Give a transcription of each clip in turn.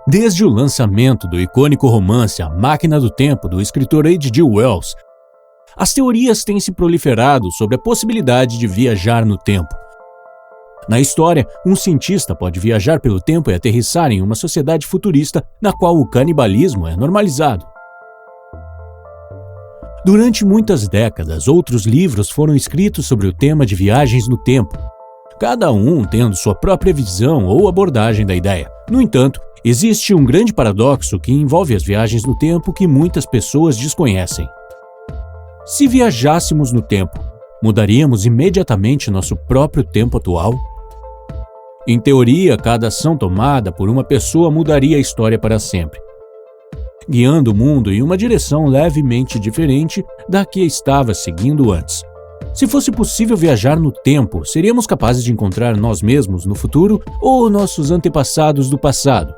Desde o lançamento do icônico romance A Máquina do Tempo, do escritor H.G. Wells, as teorias têm se proliferado sobre a possibilidade de viajar no tempo. Na história, um cientista pode viajar pelo tempo e aterrissar em uma sociedade futurista na qual o canibalismo é normalizado. Durante muitas décadas, outros livros foram escritos sobre o tema de viagens no tempo, cada um tendo sua própria visão ou abordagem da ideia. No entanto, existe um grande paradoxo que envolve as viagens no tempo que muitas pessoas desconhecem. Se viajássemos no tempo, mudaríamos imediatamente nosso próprio tempo atual? Em teoria, cada ação tomada por uma pessoa mudaria a história para sempre, guiando o mundo em uma direção levemente diferente da que estava seguindo antes. Se fosse possível viajar no tempo, seríamos capazes de encontrar nós mesmos no futuro ou nossos antepassados do passado.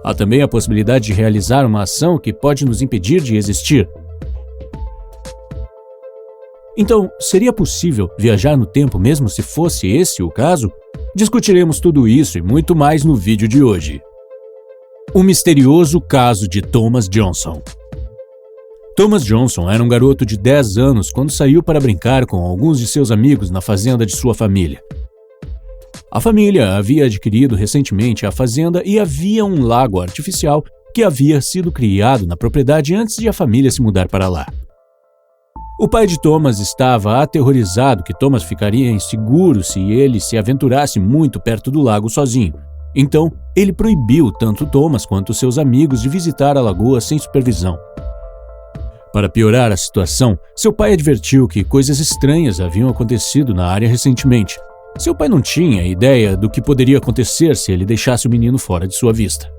Há também a possibilidade de realizar uma ação que pode nos impedir de existir. Então, seria possível viajar no tempo mesmo se fosse esse o caso? Discutiremos tudo isso e muito mais no vídeo de hoje. O misterioso caso de Thomas Johnson. Thomas Johnson era um garoto de 10 anos quando saiu para brincar com alguns de seus amigos na fazenda de sua família. A família havia adquirido recentemente a fazenda e havia um lago artificial que havia sido criado na propriedade antes de a família se mudar para lá. O pai de Thomas estava aterrorizado que Thomas ficaria inseguro se ele se aventurasse muito perto do lago sozinho. Então, ele proibiu tanto Thomas quanto seus amigos de visitar a lagoa sem supervisão. Para piorar a situação, seu pai advertiu que coisas estranhas haviam acontecido na área recentemente. Seu pai não tinha ideia do que poderia acontecer se ele deixasse o menino fora de sua vista.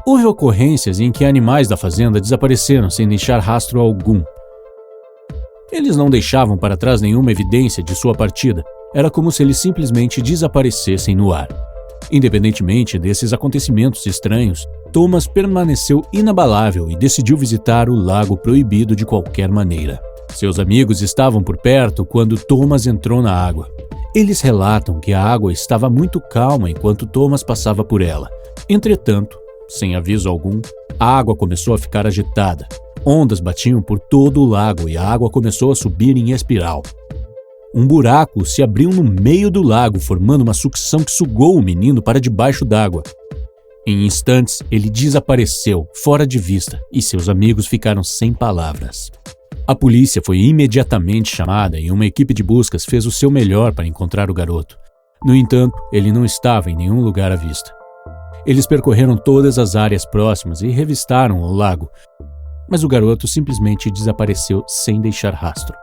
Houve ocorrências em que animais da fazenda desapareceram sem deixar rastro algum. Eles não deixavam para trás nenhuma evidência de sua partida. Era como se eles simplesmente desaparecessem no ar. Independentemente desses acontecimentos estranhos, Thomas permaneceu inabalável e decidiu visitar o lago proibido de qualquer maneira. Seus amigos estavam por perto quando Thomas entrou na água. Eles relatam que a água estava muito calma enquanto Thomas passava por ela. Entretanto, sem aviso algum, a água começou a ficar agitada. Ondas batiam por todo o lago e a água começou a subir em espiral. Um buraco se abriu no meio do lago, formando uma sucção que sugou o menino para debaixo d'água. Em instantes, ele desapareceu, fora de vista, e seus amigos ficaram sem palavras. A polícia foi imediatamente chamada e uma equipe de buscas fez o seu melhor para encontrar o garoto. No entanto, ele não estava em nenhum lugar à vista. Eles percorreram todas as áreas próximas e revistaram o lago, mas o garoto simplesmente desapareceu sem deixar rastro.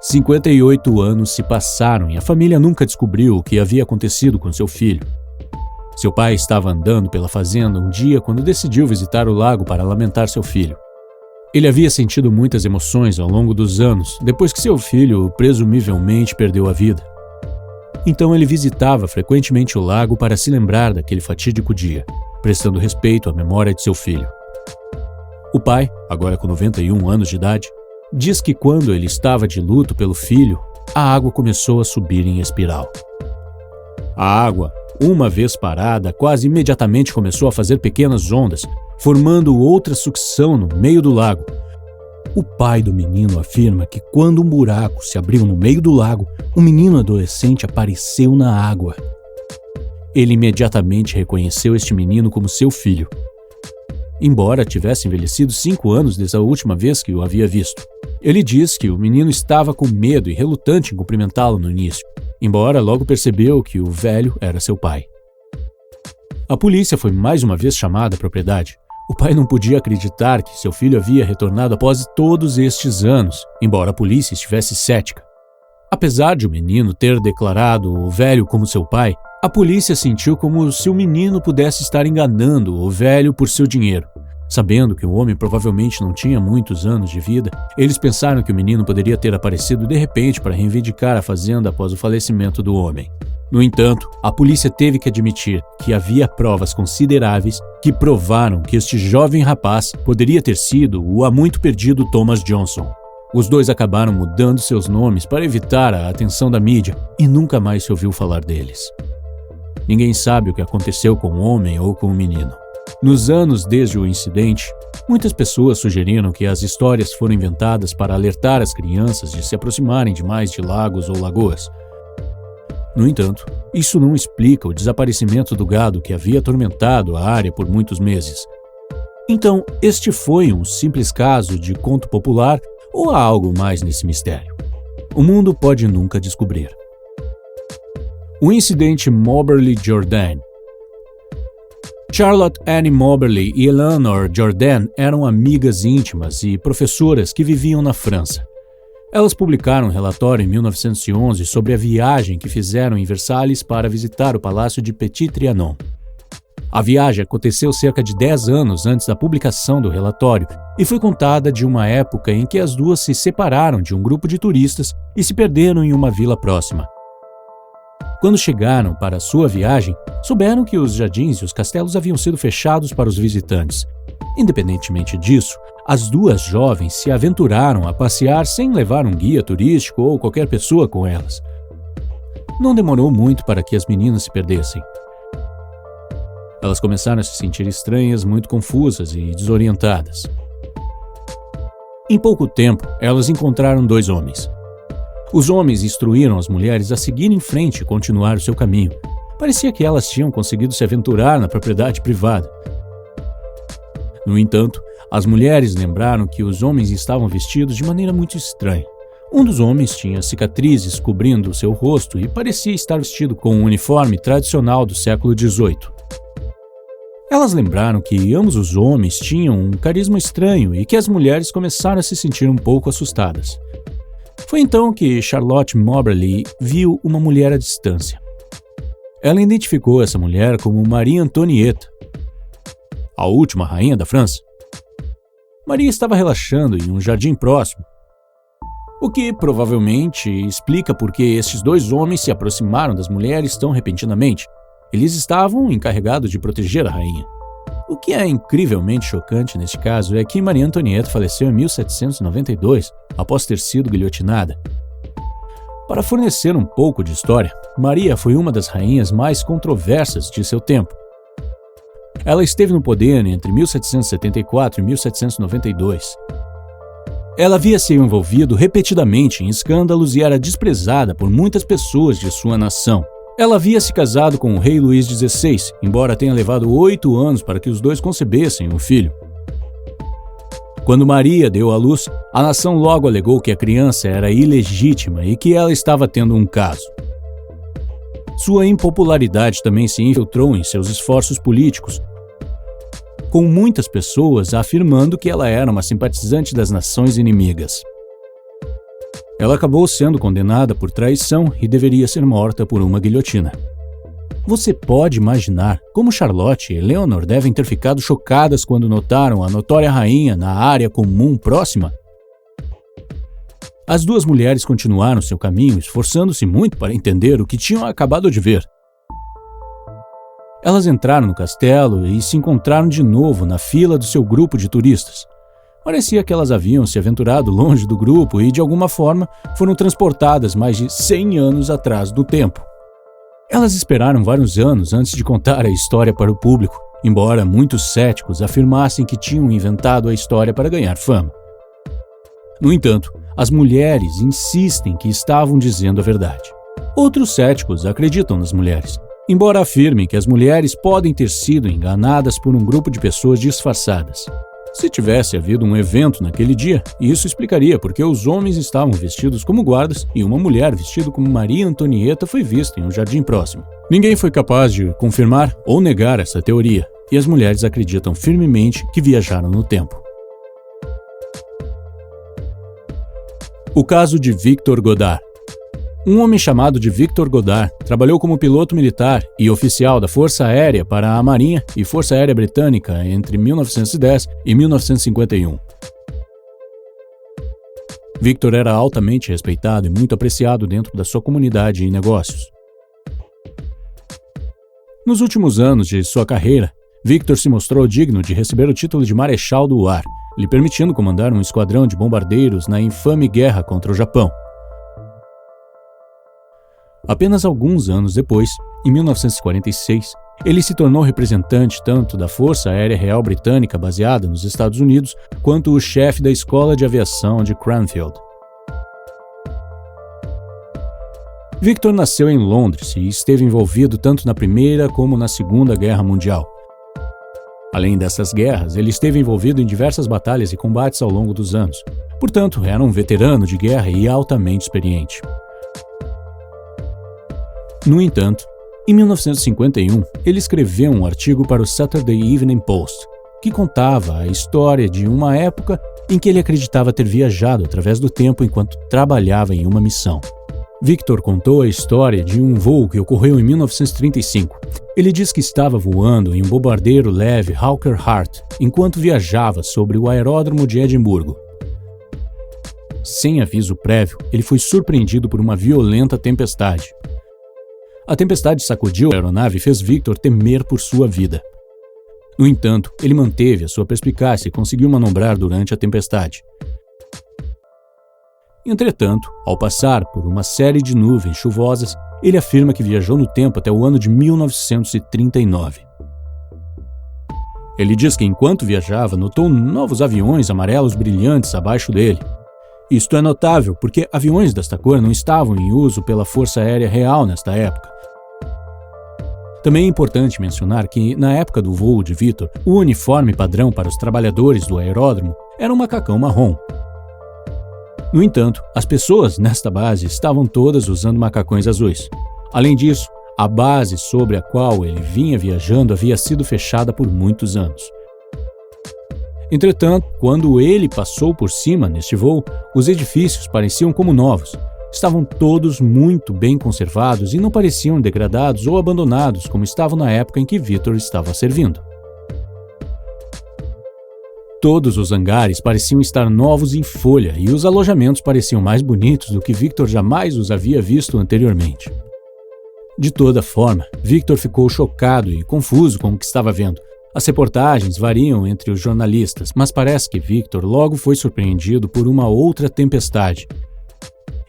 58 anos se passaram e a família nunca descobriu o que havia acontecido com seu filho. Seu pai estava andando pela fazenda um dia quando decidiu visitar o lago para lamentar seu filho. Ele havia sentido muitas emoções ao longo dos anos, depois que seu filho presumivelmente perdeu a vida. Então ele visitava frequentemente o lago para se lembrar daquele fatídico dia, prestando respeito à memória de seu filho. O pai, agora com 91 anos de idade, diz que quando ele estava de luto pelo filho, a água começou a subir em espiral. A água, uma vez parada, quase imediatamente começou a fazer pequenas ondas, formando outra sucção no meio do lago. O pai do menino afirma que quando um buraco se abriu no meio do lago, um menino adolescente apareceu na água. Ele imediatamente reconheceu este menino como seu filho, embora tivesse envelhecido 5 anos desde a última vez que o havia visto. Ele diz que o menino estava com medo e relutante em cumprimentá-lo no início, embora logo percebeu que o velho era seu pai. A polícia foi mais uma vez chamada à propriedade. O pai não podia acreditar que seu filho havia retornado após todos estes anos, embora a polícia estivesse cética. Apesar de o menino ter declarado o velho como seu pai, a polícia sentiu como se o menino pudesse estar enganando o velho por seu dinheiro. Sabendo que o homem provavelmente não tinha muitos anos de vida, eles pensaram que o menino poderia ter aparecido de repente para reivindicar a fazenda após o falecimento do homem. No entanto, a polícia teve que admitir que havia provas consideráveis que provaram que este jovem rapaz poderia ter sido o há muito perdido Thomas Johnson. Os dois acabaram mudando seus nomes para evitar a atenção da mídia e nunca mais se ouviu falar deles. Ninguém sabe o que aconteceu com o homem ou com o menino. Nos anos desde o incidente, muitas pessoas sugeriram que as histórias foram inventadas para alertar as crianças de se aproximarem demais de lagos ou lagoas. No entanto, isso não explica o desaparecimento do gado que havia atormentado a área por muitos meses. Então, este foi um simples caso de conto popular ou há algo mais nesse mistério? O mundo pode nunca descobrir. O incidente Moberly Jordan. Charlotte Anne Moberly e Eleanor Jordan eram amigas íntimas e professoras que viviam na França. Elas publicaram um relatório em 1911 sobre a viagem que fizeram em Versalhes para visitar o Palácio de Petit Trianon. A viagem aconteceu cerca de 10 anos antes da publicação do relatório e foi contada de uma época em que as duas se separaram de um grupo de turistas e se perderam em uma vila próxima. Quando chegaram para sua viagem, souberam que os jardins e os castelos haviam sido fechados para os visitantes. Independentemente disso, as duas jovens se aventuraram a passear sem levar um guia turístico ou qualquer pessoa com elas. Não demorou muito para que as meninas se perdessem. Elas começaram a se sentir estranhas, muito confusas e desorientadas. Em pouco tempo, elas encontraram 2 homens. Os homens instruíram as mulheres a seguir em frente e continuar o seu caminho. Parecia que elas tinham conseguido se aventurar na propriedade privada. No entanto, as mulheres lembraram que os homens estavam vestidos de maneira muito estranha. Um dos homens tinha cicatrizes cobrindo seu rosto e parecia estar vestido com um uniforme tradicional do século XVIII. Elas lembraram que ambos os homens tinham um carisma estranho e que as mulheres começaram a se sentir um pouco assustadas. Foi então que Charlotte Moberly viu uma mulher à distância. Ela identificou essa mulher como Maria Antonieta, a última rainha da França. Maria estava relaxando em um jardim próximo, o que provavelmente explica por que estes 2 homens se aproximaram das mulheres tão repentinamente. Eles estavam encarregados de proteger a rainha. O que é incrivelmente chocante neste caso é que Maria Antonieta faleceu em 1792, após ter sido guilhotinada. Para fornecer um pouco de história, Maria foi uma das rainhas mais controversas de seu tempo. Ela esteve no poder entre 1774 e 1792. Ela havia se envolvido repetidamente em escândalos e era desprezada por muitas pessoas de sua nação. Ela havia se casado com o rei Luís XVI, embora tenha levado 8 anos para que os dois concebessem um filho. Quando Maria deu à luz, a nação logo alegou que a criança era ilegítima e que ela estava tendo um caso. Sua impopularidade também se infiltrou em seus esforços políticos, com muitas pessoas afirmando que ela era uma simpatizante das nações inimigas. Ela acabou sendo condenada por traição e deveria ser morta por uma guilhotina. Você pode imaginar como Charlotte e Eleanor devem ter ficado chocadas quando notaram a notória rainha na área comum próxima? As 2 mulheres continuaram seu caminho, esforçando-se muito para entender o que tinham acabado de ver. Elas entraram no castelo e se encontraram de novo na fila do seu grupo de turistas. Parecia que elas haviam se aventurado longe do grupo e, de alguma forma, foram transportadas mais de 100 anos atrás do tempo. Elas esperaram vários anos antes de contar a história para o público, embora muitos céticos afirmassem que tinham inventado a história para ganhar fama. No entanto, as mulheres insistem que estavam dizendo a verdade. Outros céticos acreditam nas mulheres, embora afirmem que as mulheres podem ter sido enganadas por um grupo de pessoas disfarçadas. Se tivesse havido um evento naquele dia, isso explicaria porque os homens estavam vestidos como guardas e uma mulher vestida como Maria Antonieta foi vista em um jardim próximo. Ninguém foi capaz de confirmar ou negar essa teoria, e as mulheres acreditam firmemente que viajaram no tempo. O caso de Victor Godard. Um homem chamado de Victor Godard trabalhou como piloto militar e oficial da Força Aérea para a Marinha e Força Aérea Britânica entre 1910 e 1951. Victor era altamente respeitado e muito apreciado dentro da sua comunidade e negócios. Nos últimos anos de sua carreira, Victor se mostrou digno de receber o título de Marechal do Ar, lhe permitindo comandar um esquadrão de bombardeiros na infame guerra contra o Japão. Apenas alguns anos depois, em 1946, ele se tornou representante tanto da Força Aérea Real Britânica baseada nos Estados Unidos, quanto o chefe da Escola de Aviação de Cranfield. Victor nasceu em Londres e esteve envolvido tanto na Primeira como na Segunda Guerra Mundial. Além dessas guerras, ele esteve envolvido em diversas batalhas e combates ao longo dos anos. Portanto, era um veterano de guerra e altamente experiente. No entanto, em 1951, ele escreveu um artigo para o Saturday Evening Post, que contava a história de uma época em que ele acreditava ter viajado através do tempo enquanto trabalhava em uma missão. Victor contou a história de um voo que ocorreu em 1935. Ele diz que estava voando em um bombardeiro leve Hawker Hart enquanto viajava sobre o aeródromo de Edimburgo. Sem aviso prévio, ele foi surpreendido por uma violenta tempestade. A tempestade sacudiu a aeronave e fez Victor temer por sua vida. No entanto, ele manteve a sua perspicácia e conseguiu manobrar durante a tempestade. Entretanto, ao passar por uma série de nuvens chuvosas, ele afirma que viajou no tempo até o ano de 1939. Ele diz que enquanto viajava, notou novos aviões amarelos brilhantes abaixo dele. Isto é notável porque aviões desta cor não estavam em uso pela Força Aérea Real nesta época. Também é importante mencionar que, na época do voo de Victor, o uniforme padrão para os trabalhadores do aeródromo era um macacão marrom. No entanto, as pessoas nesta base estavam todas usando macacões azuis. Além disso, a base sobre a qual ele vinha viajando havia sido fechada por muitos anos. Entretanto, quando ele passou por cima neste voo, os edifícios pareciam como novos. Estavam todos muito bem conservados e não pareciam degradados ou abandonados como estavam na época em que Victor estava servindo. Todos os hangares pareciam estar novos em folha e os alojamentos pareciam mais bonitos do que Victor jamais os havia visto anteriormente. De toda forma, Victor ficou chocado e confuso com o que estava vendo. As reportagens variam entre os jornalistas, mas parece que Victor logo foi surpreendido por uma outra tempestade.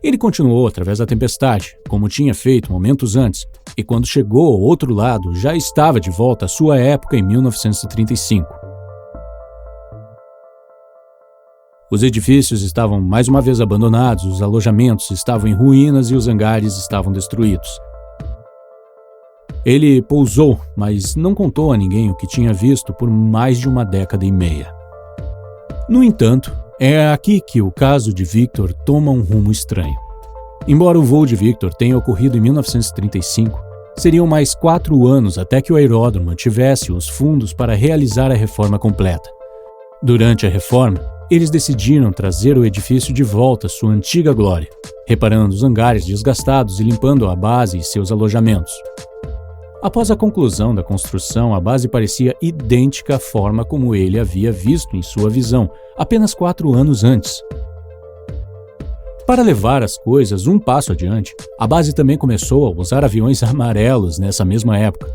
Ele continuou através da tempestade, como tinha feito momentos antes, e quando chegou ao outro lado, já estava de volta à sua época em 1935. Os edifícios estavam mais uma vez abandonados, os alojamentos estavam em ruínas e os hangares estavam destruídos. Ele pousou, mas não contou a ninguém o que tinha visto por mais de uma década e meia. No entanto, é aqui que o caso de Victor toma um rumo estranho. Embora o voo de Victor tenha ocorrido em 1935, seriam mais 4 anos até que o aeródromo tivesse os fundos para realizar a reforma completa. Durante a reforma, eles decidiram trazer o edifício de volta à sua antiga glória, reparando os hangares desgastados e limpando a base e seus alojamentos. Após a conclusão da construção, a base parecia idêntica à forma como ele havia visto em sua visão, apenas 4 anos antes. Para levar as coisas um passo adiante, a base também começou a usar aviões amarelos nessa mesma época,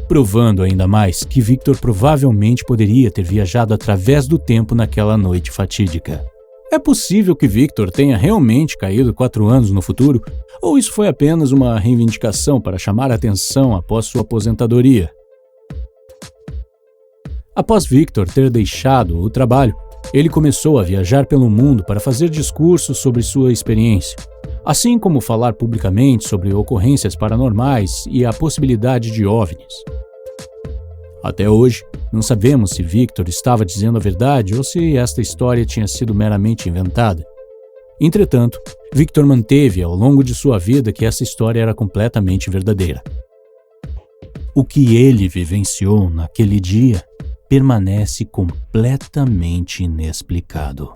provando ainda mais que Victor provavelmente poderia ter viajado através do tempo naquela noite fatídica. É possível que Victor tenha realmente caído 4 anos no futuro, ou isso foi apenas uma reivindicação para chamar a atenção após sua aposentadoria? Após Victor ter deixado o trabalho, ele começou a viajar pelo mundo para fazer discursos sobre sua experiência, assim como falar publicamente sobre ocorrências paranormais e a possibilidade de OVNIs. Até hoje, não sabemos se Victor estava dizendo a verdade ou se esta história tinha sido meramente inventada. Entretanto, Victor manteve ao longo de sua vida que essa história era completamente verdadeira. O que ele vivenciou naquele dia permanece completamente inexplicado.